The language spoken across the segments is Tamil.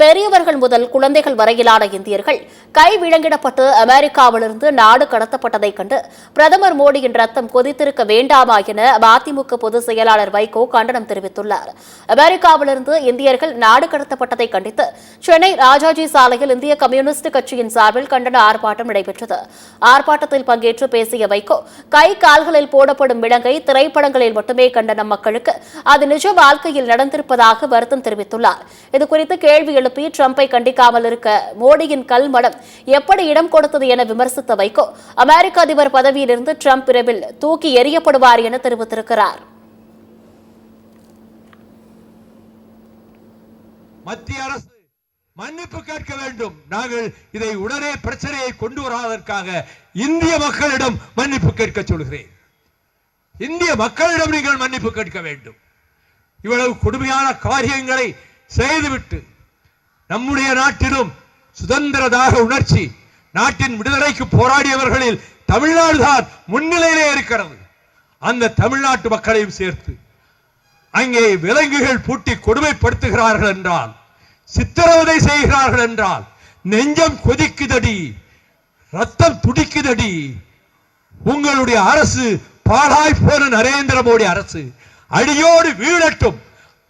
பெரியவர்கள் முதல் குழந்தைகள் வரையிலான இந்தியர்கள் கைவிலங்கிடப்பட்டு அமெரிக்காவிலிருந்து நாடு கடத்தப்பட்டதைக் கண்டு பிரதமர் மோடியின் ரத்தம் கொதித்திருக்க வேண்டாமா என மதிமுக பொதுச் செயலாளர் வைகோ கண்டனம் தெரிவித்துள்ளார். அமெரிக்காவிலிருந்து இந்தியர்கள் நாடு கடத்தப்பட்டதை கண்டித்து சென்னை ராஜாஜி சாலையில் இந்திய கம்யூனிஸ்ட் கட்சியின் சார்பில் கண்டன ஆர்ப்பாட்டம் நடைபெற்றது. ஆர்ப்பாட்டத்தில் பங்கேற்று பேசிய வைகோ, கை கால்களில் போடப்படும் விலங்கை திரைப்படங்களில் மட்டுமே கண்ட நம் மக்களுக்கு அது நிஜ வாழ்க்கையில் நடந்திருப்பதாக வருத்தம் தெரிவித்துள்ளார். இதுகுறித்து கேள்வி எழுப்பி ட்ரம்பை கண்டிக்காமல் இருக்க மோடியின் கல்மடம் எப்படி இடம் கொடுத்தது என விமர்சித்த வைகோ, அமெரிக்க அதிபர் பதவியிலிருந்து ட்ரம்ப் விரைவில் தூக்கி எறியப்படுவார் என தெரிவித்திருக்கிறார். மத்திய அரசு மன்னிப்பு கேட்க வேண்டும். நாங்கள் இதை உடனே பிரச்சனையை கொண்டு வராதற்காக இந்திய மக்களிடம் மன்னிப்பு கேட்க சொல்கிறேன். இந்திய மக்களிடம் நீங்கள் மன்னிப்பு கேட்க வேண்டும். இவ்வளவு கொடுமையான காரியங்களை செய்துவிட்டு நம்முடைய நாட்டிலும் சுதந்திரதாக உணர்ச்சி, நாட்டின் விடுதலைக்கு போராடியவர்களில் தமிழ்நாடு தான் முன்னிலையிலே இருக்கிறது. அந்த தமிழ்நாட்டு மக்களையும் சேர்த்து அங்கே விலங்குகள் பூட்டி கொடுமைப்படுத்துகிறார்கள் என்றால், சித்திரவதை செய்கிறார்கள் என்றால் நெஞ்சம் கொதிக்குதடி, ரத்தம் துடிக்குதடி. உங்களுடைய அரசு பாழாய் போன நரேந்திர மோடி அரசு அடியோடு வீழட்டும்.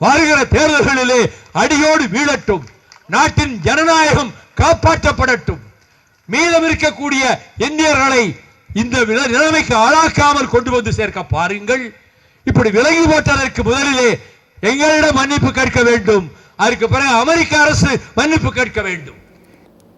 வருகிற தேர்தல்களிலே அடியோடு வீழட்டும். நாட்டின் ஜனநாயகம் காப்பாற்றப்படட்டும். மீதம் இருக்கக்கூடிய இந்தியர்களை இந்த நிலைமைக்கு ஆளாக்காமல் கொண்டு வந்து சேர்க்க பாருங்கள். இப்படி விலகி போட்டதற்கு முதலிலே எங்களிடம் மன்னிப்பு கேட்க வேண்டும். அதுக்கு பிறகு அமெரிக்க அரசு மன்னிப்பு கேட்க வேண்டும்.